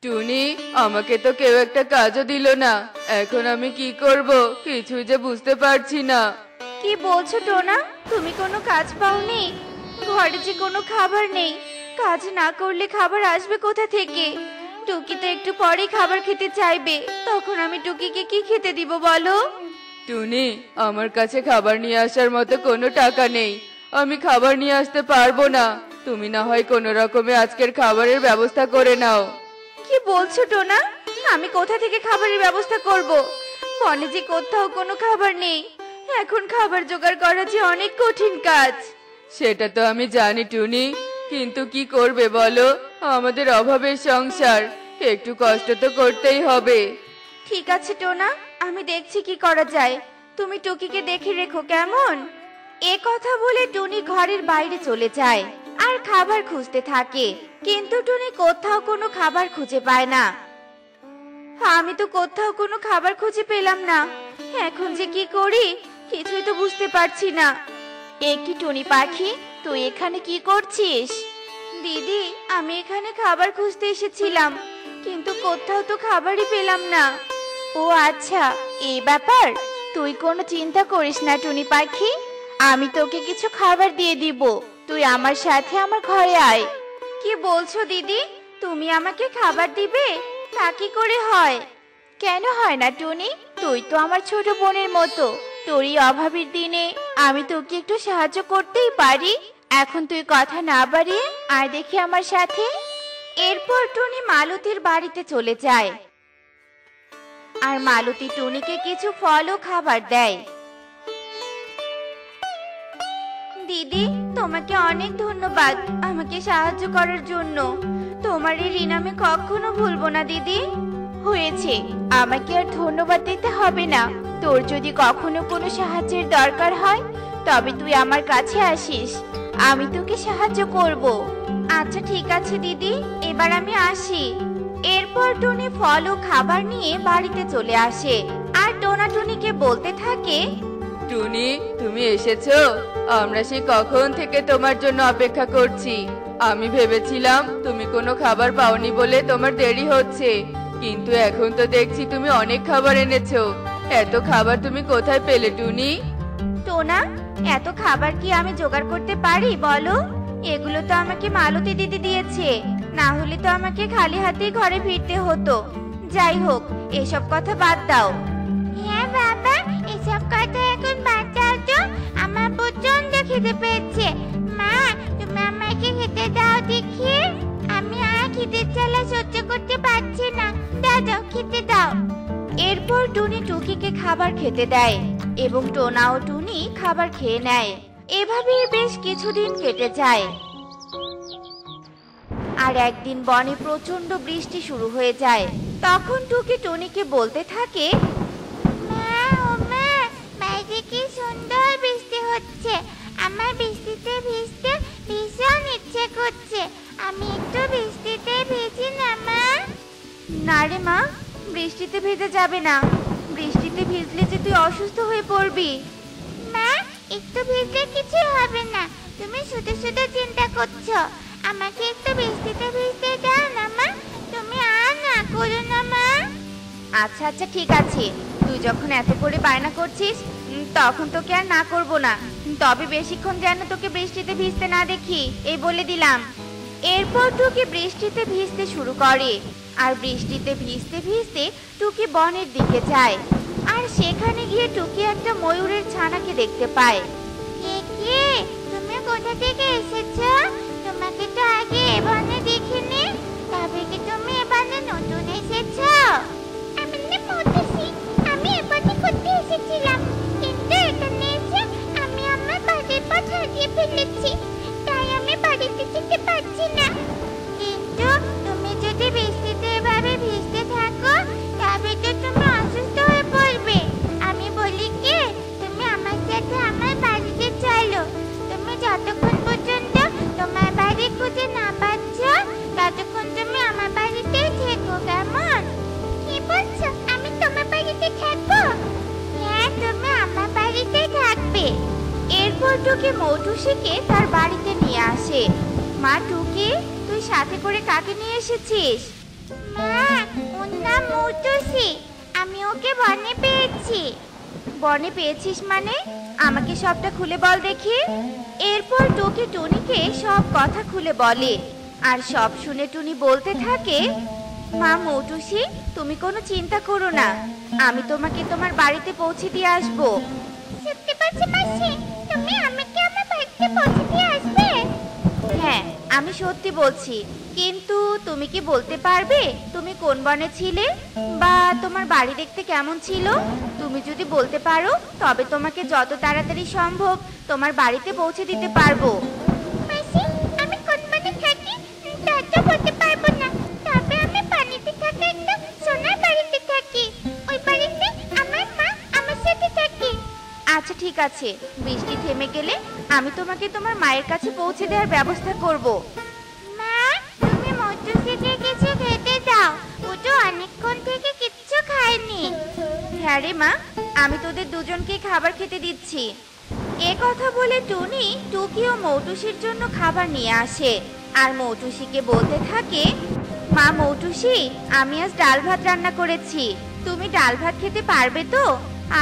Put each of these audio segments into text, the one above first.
টুনি, আমাকে তো কেউ একটা কাজও দিল না। এখন আমি কি করব কিছুই যে বুঝতে পারছি না। কি বলছো টোনা? তুমি কোনো কাজ পাওনি? ঘরে যে কোনো খাবার নেই, কাজ না করলে খাবার আসবে কোথা থেকে? টুকি তো একটু পরেই খাবার খেতে চাইবে, তখন আমি টুকিকে কি খেতে দিব বলো? টুনি, আমার কাছে খাবার নিয়ে আসার মতো কোনো টাকা নেই। আমি খাবার নিয়ে আসতে পারবো না। তুমি না হয় কোনো রকমে আজকের খাবারের ব্যবস্থা করে নাও। কি বলছো টোনা? আমি কোথা থেকে খাবারের ব্যবস্থা করব? বনে যে কোথাও কোনো খাবার নেই, এখন খাবার জোগাড় করা যে অনেক কঠিন কাজ। সেটা তো আমি জানি টুনি, কিন্তু কি করবে বলো? আমাদের অভাবের সংসার, একটু কষ্ট তো করতেই হবে। ঠিক আছে টোনা, আমি দেখছি কি করা যায়। তুমি টুকিকে দেখে রেখো কেমন? এ কথা বলে টুনি ঘরের বাইরে চলে যায় আর খাবার খুঁজতে থাকে, কিন্তু টুনি কোথাও কোনো খাবার খুঁজে পায় না। আমি তো কোথাও কোনো খাবার খুঁজে পেলাম না, এখন যে কি করি কিছুই তো বুঝতে পারছি না। এ কি টুনি পাখি, তুই এখানে কি করছিস? দিদি, আমি এখানে খাবার খুঁজতে এসেছিলাম, কিন্তু কোথাও তো খাবারই পেলাম না। ও আচ্ছা, এই ব্যাপার। তুই কোনো চিন্তা করিস না টুনি পাখি, আমি তোকে কিছু খাবার দিয়ে দিব। তুই আমার সাথে আমার ঘরে আয়। কি বলছো দিদি, তুমি আমাকে খাবার দিবে? তা কি করে হয়? কেন হয় না টুনি, তুই তো আমার ছোট বোনের মতো। তোরই অভাবের দিনে আমি তোকে একটু সাহায্য করতেই পারি। এখন তুই কথা না বাড়িয়ে আয় দেখি আমার সাথে। এরপর টুনি মালতীর বাড়িতে চলে যায় আর মালতী টুনিকে কিছু ফল ও খাবার দেয়। দিদি, তোমাকে অনেক ধন্যবাদ আমাকে সাহায্য করার জন্য। তোমার এই ঋণ আমি কখনো ভুলবো না দিদি। হয়েছে, আমাকে আর ধন্যবাদ দিতে হবে না। তোর যদি কখনো কোনো সাহায্যের দরকার হয় তবে তুই আমার কাছে আসিস, আমি তোকে সাহায্য করব। আচ্ছা ঠিক আছে দিদি, এবার আমি আসি। এরপর টুনি ফল ও খাবার নিয়ে বাড়িতে চলে আসে আর টোনা টুনিকে বলতে থাকে, টুনি, তুমি এসেছো? আমরা সেই কখন থেকে তোমার জন্য অপেক্ষা করছি। আমি ভেবেছিলাম তুমি কোনো খাবার পাওনি বলে তোমার দেরি হচ্ছে, কিন্তু এখন তো দেখছি তুমি অনেক খাবার এনেছো। এত খাবার তুমি কোথায় পেলে টুনি? টোনা, এত খাবার কি আমি জোগাড় করতে পারি বলো? এগুলো তো আমাকে মালতী দিদি দিয়েছে, না হলে তো আমাকে খালি হাতেই ঘরে ফিরতে হতো। যাই হোক, এসব কথা বাদ দাও। হ্যাঁ বাবা, এসব কথা এখন বাদ দাও তো, আমার প্রচন্ড খিদে পেয়েছে। মা, তুমি আমাকে খেতে দাও দেখি। আমি আর খিদের জ্বালা সহ্য করতে পারছি না, দাও খেতে দাও। এরপর টুনি টুকিকে খাবার খেতে দেয় এবং টোনা ও টুনি খাবার খেয়ে নেয়। এভাবেই বেশ কিছুদিন কেটে যায়। আর একদিন বনে প্রচন্ড বৃষ্টি শুরু হয়ে যায়। তখন টুকি টুনিকে বলতে থাকে, মা ও মা, বাইরে কি সুন্দর বৃষ্টি হচ্ছে। আমার বৃষ্টিতে ভিজতে ভীষণ ইচ্ছে করছে। আমি একটু বৃষ্টিতে ভিজি না মা? না রে মা, বৃষ্টিতে ভিজে যাবে না। বৃষ্টিতে ভিজলে যে তুই অসুস্থ হয়ে পড়বি। মা, একটু ভিজলে কিছু হবে না, তুমি শুধু শুধু চিন্তা করছো। আমাকে একটু বৃষ্টিতে ভিজতে দাও না মা, তুমি আর না করো না মা। আচ্ছা আচ্ছা ঠিক আছে, তুই যখন এত করে বায়না করছিস তখন তোকে আর না করব না। তবে বেশিক্ষণ যেন তোকে বৃষ্টিতে ভিজতে না দেখি, এই বলে দিলাম। এরপর টুকি বৃষ্টিতে ভিজতে শুরু করে আর বৃষ্টিতে ভিজতে ভিজতে টুকি বনের দিকে যায় আর সেখানে গিয়ে টুকি একটা ময়ূরের ছানাকে দেখতে পায়। কে তুমি কোথা থেকে এসেছো? তোমাকে তো আগে এ বনে দেখিনি, তবে কি তুমি এ বনে নতুন এসেছো? আমি না মধুসি, আমি এ বনে ঘুরতে এসেছিলাম, কিন্তু এখানে এসে আমি আমার বাড়ির পথ হারিয়ে ফেলেছি, তাই আমি বাড়িতে যেতে পারছি না। কিন্তু তুমি যদি বৃষ্টিতে এভাবে ভিজতে থাকো তবে তো তুমি অসুস্থ হয়ে পড়বে। আমি বলি কি, তুমি আমার সাথে আমার বাড়িতে চলো। তুমি যতক্ষণ পর্যন্ত তোমার বাড়ি খুঁজে না পাচ্ছ ততক্ষণ তুমি আমার বাড়িতেই থেকো, কেমন? কি বলছো, আমি তোমার বাড়িতে থাকবো? হ্যাঁ, তুমি আমার বাড়িতে থাকবে। এরপর টুকি মৌটুসিকে তার বাড়িতে নিয়ে আসে। মা টুকি, তুই সাথে করে কাকে নিয়ে এসেছিস? মা, ওর নাম মৌটুসি। আমি ওকে বনে পেয়েছি। বনে পেয়েছিস মানে? আমাকে সবটা খুলে বল দেখি। এরপর টুকি টুনিকে সব কথা খুলে বলে। আর সব শুনে টুনি বলতে থাকে, মা মৌটুসি, তুমি কোনো চিন্তা করো না, আমি তোমাকে তোমার বাড়িতে পৌঁছে দিয়ে আসবো। সত্যি বলছো মাসি? তুমি আমাকে আমার বাড়িতে পৌঁছে দিয়ে আসবে? হ্যাঁ, আমি সত্যি বলছি। কিন্তু তুমি কি বলতে পারবে তুমি কোন বনে ছিলে, বা তোমার বাড়ি দেখতে কেমন ছিল? তুমি যদি বলতে পারো তবে তোমাকে যত তাড়াতাড়ি সম্ভব তোমার বাড়িতে পৌঁছে দিতে পারবো। মাসি, আমি কোন বনে থাকি তা তো বলতে পারবো না, তবে আমি পানিতে থাকা একটা সোনার বাড়িতে থাকি। ওই বাড়িতে আমার মা আমার সাথে থাকে। আচ্ছা ঠিক আছে, বৃষ্টি থেমে গেলে আমি তোমাকে তোমার মায়ের কাছে পৌঁছে দেওয়ার ব্যবস্থা করব। মা, তুমি মৌটুসিকে কিছু খেতে দাও, ও তো অনেকক্ষণ থেকে কিচ্ছু খায়নি। হ্যাঁ রে মা, আমি তোদের দুজনকে খাবার খেতে দিচ্ছি। এ কথা বলে টুনি টুকি ও মৌটুসির জন্য খাবার নিয়ে আসে আর মৌটুসিকে বলতে থাকে, মা মৌটুসি, আমি আজ ডাল ভাত রান্না করেছি, তুমি ডাল ভাত খেতে পারবে তো?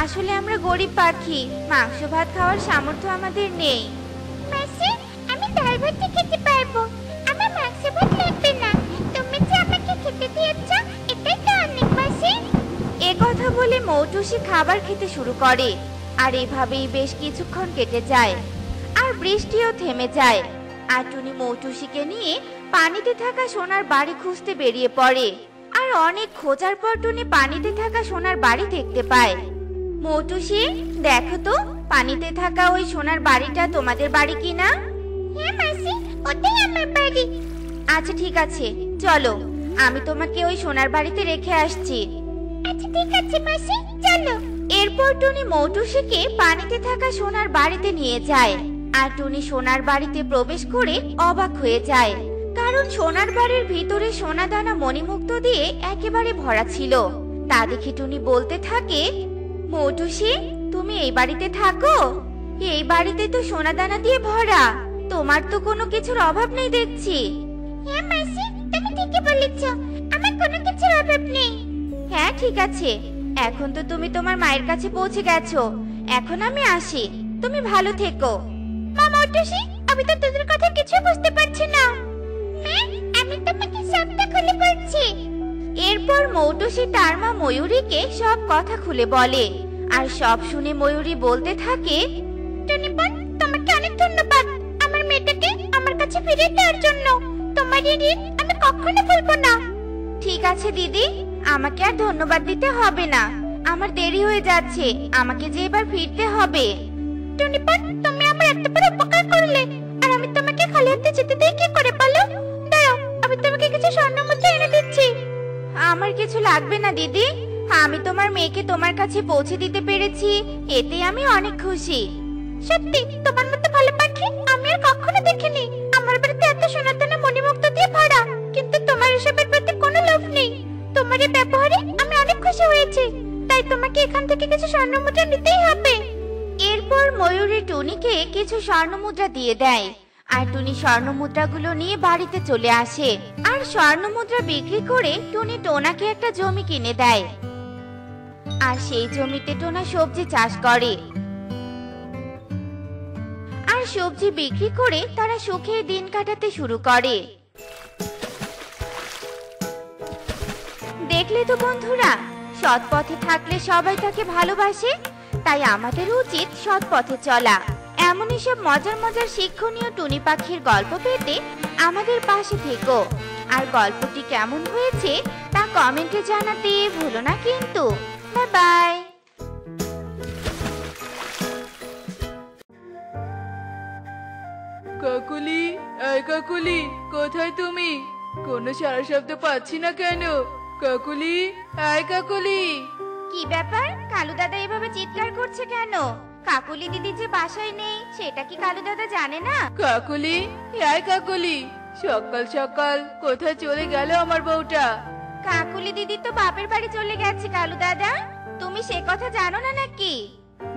আসলে আমরা গরিব পাখি, মাংস ভাত খাওয়ার সামর্থ্য আমাদের নেই। মাসি, আমি ডাল ভাত খেতে পারবো, আমার মাংস ভাত লাগবে না। তুমি যে আমাকে খেতে দিয়েছো এটাই তো অনেক মাসি। এ কথা বলে মৌটুসি খাবার খেতে শুরু করে। আর এভাবেই বেশ কিছুক্ষণ কেটে যায় আর বৃষ্টিও থেমে যায়। আর টুনি মৌটুসিকে নিয়ে পানিতে থাকা সোনার বাড়ি খুঁজতে বেরিয়ে পড়ে। আর অনেক খোঁজার পর টুনি পানিতে থাকা সোনার বাড়ি দেখতে পায়। মৌটুসি, দেখো তো পানিতে থাকা ওই সোনার বাড়িটা তোমাদের বাড়ি কিনা? হ্যাঁ মাসি, ওটাই আমার বাড়ি। আচ্ছা ঠিক আছে, চলো, আমি তোমাকে ওই সোনার বাড়িতে রেখে আসছি। আচ্ছা ঠিক আছে মাসি, চলো। এরপর টুনি মৌটুসিকে পানিতে থাকা সোনার বাড়িতে নিয়ে যায়। আর টুনি সোনার বাড়িতে প্রবেশ করে অবাক হয়ে যায়, কারণ সোনার বাড়ির ভিতরে সোনা দানা মণিমুক্ত দিয়ে একেবারে ভরা ছিল। তা দেখে টুনি বলতে থাকে, মৌটুসি, তুমি এই বাড়িতে থাকো? এই বাড়িতে তো সোনা দানা দিয়ে ভরা, তোমার তো কোনো কিছুর অভাব নেই দেখছি। হ্যাঁ মাসি, তুমি ঠিকই বলেছো, আমার কোনো কিছুর অভাব নেই। হ্যাঁ ঠিক আছে, এখন তো তুমি তোমার মায়ের কাছে পৌঁছে গেছো, এখন আমি আসি, তুমি ভালো থেকো। মা মৌটুসি, আমি তো তোদের কথা কিছু বুঝতে পারছি না। মা, আমি তোমাকে সবটা খুলে বলছি। এরপর মৌটুসি তার মা ময়ূরীকে সব কথা খুলে বলে। আর সব শুনে ময়ূরী বলতে থাকে, টুনিপন, তোমাকে অনেক ধন্যবাদ আমার মেয়েটাকে আমার কাছে ফিরিয়ে দেওয়ার জন্য। তোমার এই ঋণ আমি কখনো ভুলবো না। ঠিক আছে দিদি, আমাকে আর ধন্যবাদ দিতে হবে না, আমার দেরি হয়ে যাচ্ছে, আমাকে যে এবার ফিরতে হবে। টুনিপন, তুমি আমার এত বড় উপকার করলে, আর আমি তোমাকে খালি হাতে যেতে দেই কি করে বলো? দাঁড়াও, আমি তোমাকে কিছু স্বর্ণ মুদ্রা এনে দিচ্ছি। আমার কিছু লাগবে না দিদি, আমি তোমার মেয়েকে তোমার কাছে পৌঁছে দিতে পেরেছি, এতে আমি অনেক খুশি। সত্যি তোমার মতো ভালো পাখি আমি আর কখনো দেখিনি। আমার বাড়িতে এত সোনার দানা মণিমুক্ত দিয়ে ভরা, কিন্তু তোমার এসবের প্রতি কোনো লোভ নেই। তোমার এই ব্যবহারে আমি অনেক খুশি হয়েছি, তাই তোমাকে এখান থেকে কিছু স্বর্ণ মুদ্রা নিতেই হবে। এরপর ময়ূরী টুনিকে কিছু স্বর্ণ মুদ্রা দিয়ে দেয়। আর টুনি স্বর্ণ মুদ্রাগুলো নিয়ে বাড়িতে চলে আসে। আর স্বর্ণ মুদ্রা বিক্রি করে টুনি টোনাকে একটা জমি কিনে দেয়। আর সেই জমিতে টোনা সবজি চাষ করে। আর সবজি বিক্রি করে তারা সুখে দিন কাটাতে শুরু করে। দেখলে তো বন্ধুরা, সৎ পথে থাকলে সবাই তাকে ভালোবাসে। তাই আমাদের উচিত সৎ পথে চলা। এমনই সব মজার মজার শিক্ষণীয় টুনি পাখির গল্প পেতে আমাদের পাশে থেকো। আর গল্পটি কেমন হয়েছে তা কমেন্টে জানাতে ভুলো না কিন্তু। Bye bye. কাকুলি, এই কাকুলি, কোথায় তুমি? কোনো সারা শব্দ পাচ্ছি না কেন? কাকুলি, এই কাকুলি। কি ব্যাপার, কালু দাদা এভাবে চিৎকার করছে কেন? কাকুলি দিদি যে বাসায় নেই সেটা কি কালু দাদা জানে না? কাকুলি, এই কাকুলি, সকাল সকাল কোথায় চলে গেল আমার বউটা? কাকুলি দিদি তো বাপের বাড়ি চলে গেছে কালু দাদা, তুমি সে কথা জানো না নাকি?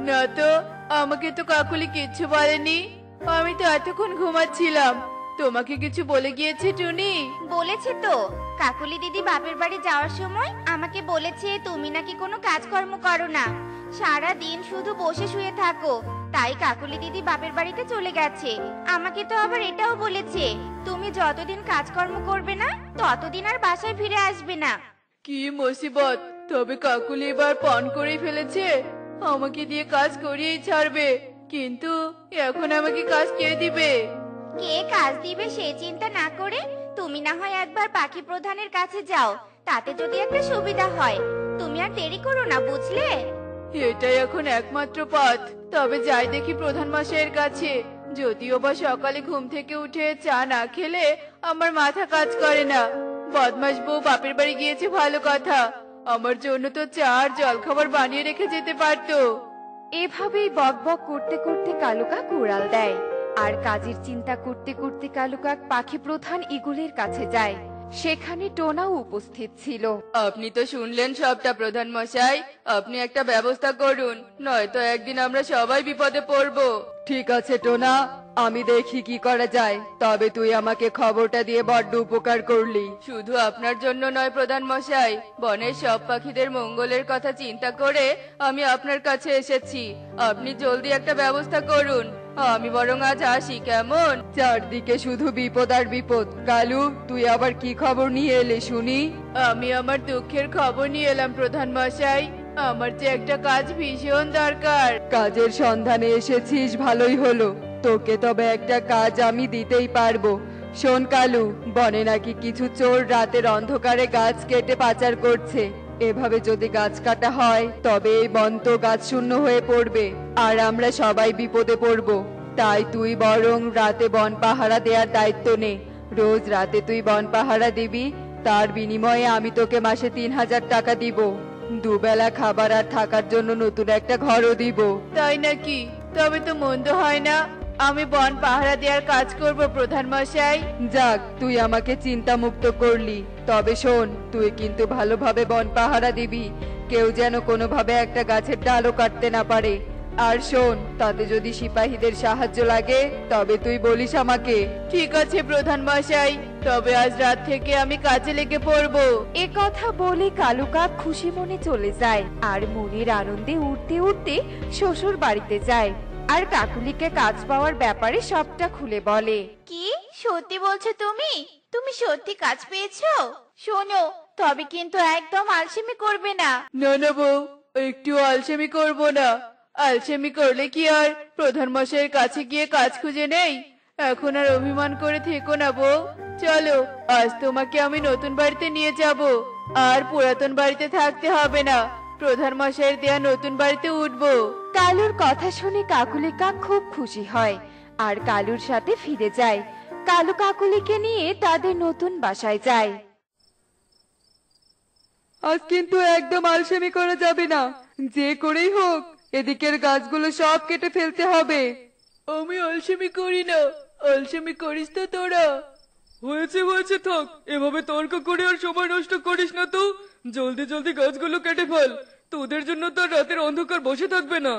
না তো, আমাকে তো কাকুলি কিচ্ছু বলেনি। আমি তো এতক্ষণ ঘুমাচ্ছিলাম। তোমাকে কিছু বলে গিয়েছে টুনি? বলেছে তো, কাকুলি দিদি বাপের বাড়ি যাওয়ার সময় আমাকে বলেছে তুমি নাকি কোনো কাজকর্ম করো না, সারা দিন শুধু বসে শুয়ে থাকো। তাই কাকুলি দিদি বাপের বাড়িতে চলে গেছে। আমাকে তো আবার এটাও বলেছে তুমি যতদিন কাজকর্ম করবে না ততদিন আর বাসায় ফিরে আসবে না। কি মুসিবত! তবে কাকুলি এবার পণ করে ফেলেছে, আমাকে দিয়ে কাজ করিয়েই ছাড়বে। কিন্তু এখন আমাকে কাজ কে দিবে? কে কাজ দিবে সে চিন্তা না করে তুমি না হয় একবার পাখি প্রধানের কাছে যাও, তাতে যদি একটা সুবিধা হয়। তুমি আর দেরি করো না, বুঝলে? এটাই এখন একমাত্র পথ। তবে যাই দেখি প্রধান মশাইয়ের কাছে। যদিও বা সকালে ঘুম থেকে উঠে চা না খেলে আমার মাথা কাজ করে না। বদমাস বউ বাপের বাড়ি গিয়েছে ভালো কথা, আমার জন্য তো চা আর জলখাবার বানিয়ে রেখে যেতে পারতো। এভাবেই বকবক করতে করতে কালুকাক উড়াল দেয়। আর কাজের চিন্তা করতে করতে কালুকাক পাখি প্রধান ঈগলের কাছে যায়। সেখানে টোনাও উপস্থিত ছিল। আপনি তো শুনলেন সবটা প্রধান মশাই, আপনি একটা ব্যবস্থা করুন, নয়তো একদিন আমরা সবাই বিপদে পড়বো। ঠিক আছে টোনা, আমি দেখি কি করা যায়। তবে তুই আমাকে খবরটা দিয়ে বড্ড উপকার করলি। শুধু আপনার জন্য নয় প্রধান মশাই, বনের সব পাখিদের মঙ্গলের কথা চিন্তা করে আমি আপনার কাছে এসেছি। আপনি জলদি একটা ব্যবস্থা করুন। আমি বরং আজ আসি, কেমন? চারদিকে শুধু বিপদ আর বিপদ। কালু, তুই আবার কি খবর নিয়ে এলি শুনি? আমি আমার দুঃখের খবর নিয়ে এলাম প্রধান মশাই। আমার যে একটা কাজ ভীষণ দরকার। কাজের সন্ধানে এসেছিস, ভালোই হলো। তোকে তবে একটা কাজ আমি দিতেই পারবো। শোন কালু, বনে নাকি কিছু চোর রাতের অন্ধকারে গাছ কেটে পাচার করছে। এভাবে যদি গাছ কাটা হয় তবে এই বন তো গাছ শূন্য হয়ে পড়বে, আর আমরা সবাই বিপদে পড়বো। তাই তুই বরং রাতে বন পাহারা দেওয়ার দায়িত্ব নে। রোজ রাতে তুই বন পাহারা দিবি, তার বিনিময়ে আমি তোকে মাসে 3000 টাকা দিব। দুবেলা খাবার আর থাকার জন্য নতুন একটা ঘরও দিব। তাই নাকি? তবে তো মন্দ হয় না। আমি বন পাহারা দেওয়ার কাজ করব প্রধান মশাই। যাক, তুই আমাকে চিন্তা মুক্ত করলি। তবে শোন, তুই কিন্তু ভালোভাবে বন পাহারা দিবি, কেউ যেন কোনোভাবে একটা গাছের ডালও কাটতে না পারে। আর শোন, তাতে যদি সিপাহীদের সাহায্য লাগে তবে তুই বলিস আমাকে। ঠিক আছে প্রধান মশাই, তবে আজ রাত থেকে আমি কাজে লেগে পড়বো। এ কথা বলে কালুকাক খুশি মনে চলে যায় আর মনের আনন্দে উঠতে উঠতে শ্বশুর বাড়িতে যায়। আর কাকুলিকে কাজ পাওয়ার ব্যাপারে সবটা খুলে বলে। কি সত্যি বলছো তুমি? তুমি সত্যি কাজ পেয়েছো? শোনো, তবে কিন্তু একদম আলসেমি করবে না। না না বউ, একটু আলসেমি করব না। আলসেমি করলে কি আর প্রধান মশাইয়ের কাছে গিয়ে কাজ খুঁজে নেই? এখন আর অভিমান করে থেকো না বউ। চলো, আজ তোমাকে আমি নতুন বাড়িতে নিয়ে যাব। আর পুরাতন বাড়িতে থাকতে হবে না, প্রধান মশাইয়ের দেয়া নতুন বাড়িতে উঠবো। কালুর কথা শুনে কাকুলি কাক খুব খুশি হয় আর কালুর সাথে ফিরে যায়। কালু কাকুলিকে নিয়ে তাদের নতুন বাসায় যায়। আজ কিন্তু একদম আলসেমি করা যাবে না। যে করেই হোক এদিকের গাছগুলো সব কেটে ফেলতে হবে। আমি আলসেমি করি না। আলসেমি করিস তো তোরা? হয়েছে হয়েছে, থাক। এভাবে তর্ক করে আর সময় নষ্ট করিস না তো। জলদি জলদি গাছগুলো কেটে ফেল, তোদের জন্য তো আর রাতের অন্ধকার বসে থাকবে না।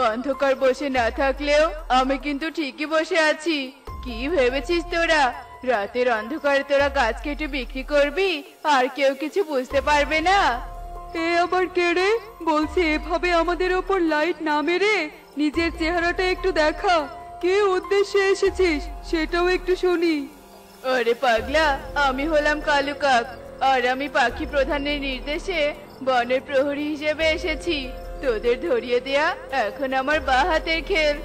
অন্ধকার বসে না থাকলেও আমি কিন্তু ঠিকই বসে আছি। কি ভেবেছিস তোরা রাতের অন্ধকারে তোরা গাছ কেটে বিক্রি করবি আর কেউ কিছু বুঝতে পারবে না? এ আবার কে রে? বলছি এভাবে আমাদের ওপর লাইট না মেরে নিজের চেহারাটা একটু দেখা। কে উদ্দেশ্যে এসেছিস সেটাও একটু শুনি। আরে পাগলা, আমি হলাম কালু কাক, আর আমি পাখি প্রধানের নির্দেশে বনের প্রহরী হিসেবে এসেছি। তোদের ধরিয়ে দেয়া এখন আমার বাঁ হাতের খেল।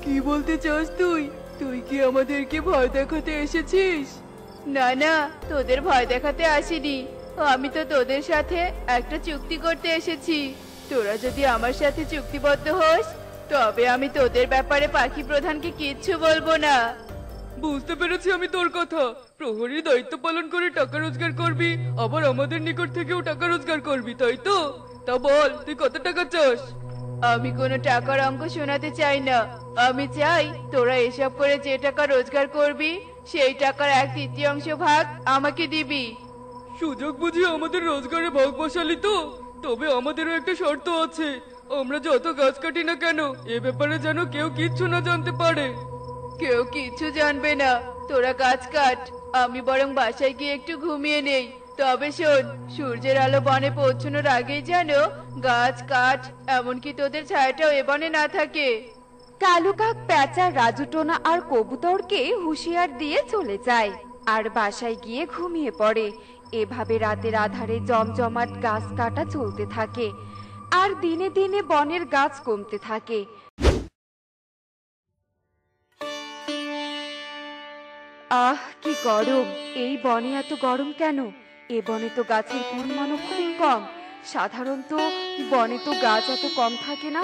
কি বলতে চাস তুই? তুই কি আমাদেরকে ভয় দেখাতে এসেছিস? না না, তোদের ভয় দেখাতে আসিনি। আমি তো তোদের সাথে একটা চুক্তি করতে এসেছি। তোরা যদি আমার সাথে চুক্তিবদ্ধ হোস তবে আমি তোদের ব্যাপারে পাখি প্রধানকে কিচ্ছু বলবো না। বুঝতে পেরেছি আমি তোর কথা। প্রহরীর দায়িত্ব পালন করে টাকা রোজগার করবি, আবার আমাদের নিকট থেকেও টাকা রোজগার করবি, তাই তো? তা বল, তুই কত টাকা চাস? আমি কোনো টাকার অঙ্ক শোনাতে চাই না। আমি চাই তোরা এসব করে যে টাকা রোজগার করবি সেই টাকার 1/3 ভাগ আমাকে দিবি। সুযোগ বুঝে আমাদের রোজগারে ভাগ বসালি তো? তবে আমাদেরও একটা শর্ত আছে। আমরা যত গাছ কাটি না কেন এ ব্যাপারে যেন কেউ কিচ্ছু না জানতে পারে। কেউ কিছু জানবে না, তোরা গাছ কাট, আমি বরং বাসায় গিয়ে একটু ঘুমিয়ে নেই। তবে শোন, সূর্যের আলো বনে পৌঁছানোর আগেই যেন গাছ কাঠ, এমনকি তোদের ছায়াটাও এ বনে না থাকে। কালু কাক, পেঁচা, রাজু, টোনা আর কবুতরকে হুঁশিয়ার দিয়ে চলে যায় আর বাসায় গিয়ে ঘুমিয়ে পড়ে। এভাবে রাতের আধারে জমজমাট গাছ কাটা চলতে থাকে আর দিনে দিনে বনের গাছ কমতে থাকে। আহ, কি গরম! এই বনে এত গরম কেন? এ বনে তো গাছের পরিমাণও খুব কম। সাধারণত বনে তো গাছ এত কম থাকে না।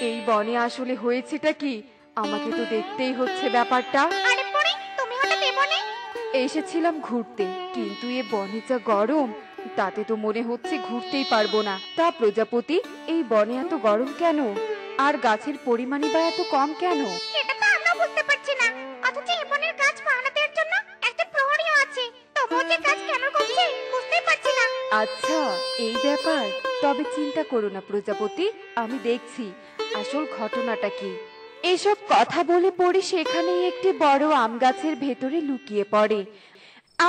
এই বনে আসলে হয়েছেটা কি? আমাকে তো দেখতেই হচ্ছে ব্যাপারটা। আরে পরে তুমি হঠাৎ এ বনে? এসেছিলাম ঘুরতে, কিন্তু এ বনে যা গরম, তাতে তো মনে হচ্ছে ঘুরতেই পারবো না। তা প্রজাপতি, এই বনে এত গরম কেন? আর গাছের পরিমাণই বা এত কম কেন? সেটা তো আমরা বুঝতে পারছি না, অথচ এ বনের গাছ পাহারা দেওয়ার জন্য একটা প্রহরীও আছে। তবুও যে গাছ কেন কমছে বুঝতেই পারছি না। আচ্ছা, এই ব্যাপার। তবে চিন্তা করো না প্রজাপতি, আমি দেখছি আসল ঘটনাটা কি। এসব কথা বলে পড়ে সেখানেই একটি বড় আম গাছের ভেতরে লুকিয়ে পড়ে।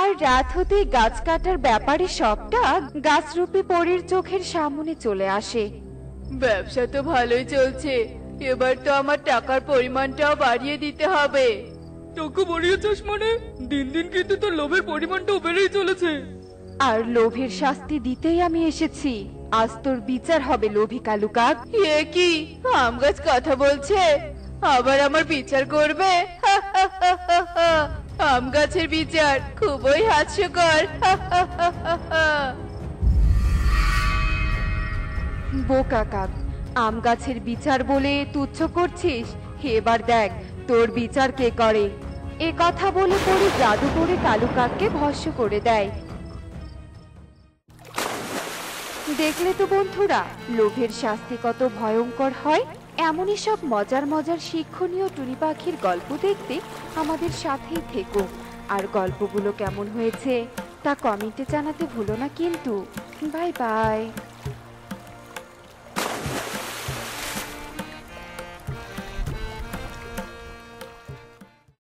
আর রাত হতে গাছ কাটার ব্যাপারে সবটা গাছরূপী পরীর চোখের সামনে চলে আসে। ব্যবসা তো ভালোই চলছে, এবার তো আমার টাকার পরিমাণটাও বাড়িয়ে দিতে হবে। টাকা বাড়িয়েছিস মানে? দিন দিন কিন্তু তোর লোভের পরিমাণটাও বেড়েই চলেছে। আর লোভের শাস্তি দিতেই আমি এসেছি। আজ তোর বিচার হবে লোভী কালু কাক। এ কি, আম গাছ কথা বলছে? আবার আমার বিচার করবে? আম গাছের বিচার খুবই হাস্যকর। বোকা কাক, আম গাছের বিচার বলে তুচ্ছ করছিস? এবার দেখ তোর বিচার কে করে। এ কথা বলে পরে জাদু করে কালু কাককে ভস্ম করে দেয়। দেখলে তো বন্ধুরা, লোভের শাস্তি কত ভয়ঙ্কর হয়। এমনই সব মজার মজার শিক্ষণীয় টুনি পাখির গল্প দেখতে আমাদের সাথেই থেকো। আর গল্পগুলো কেমন হয়েছে তা কমেন্টে জানাতে ভুলো না কিন্তু। Bye bye.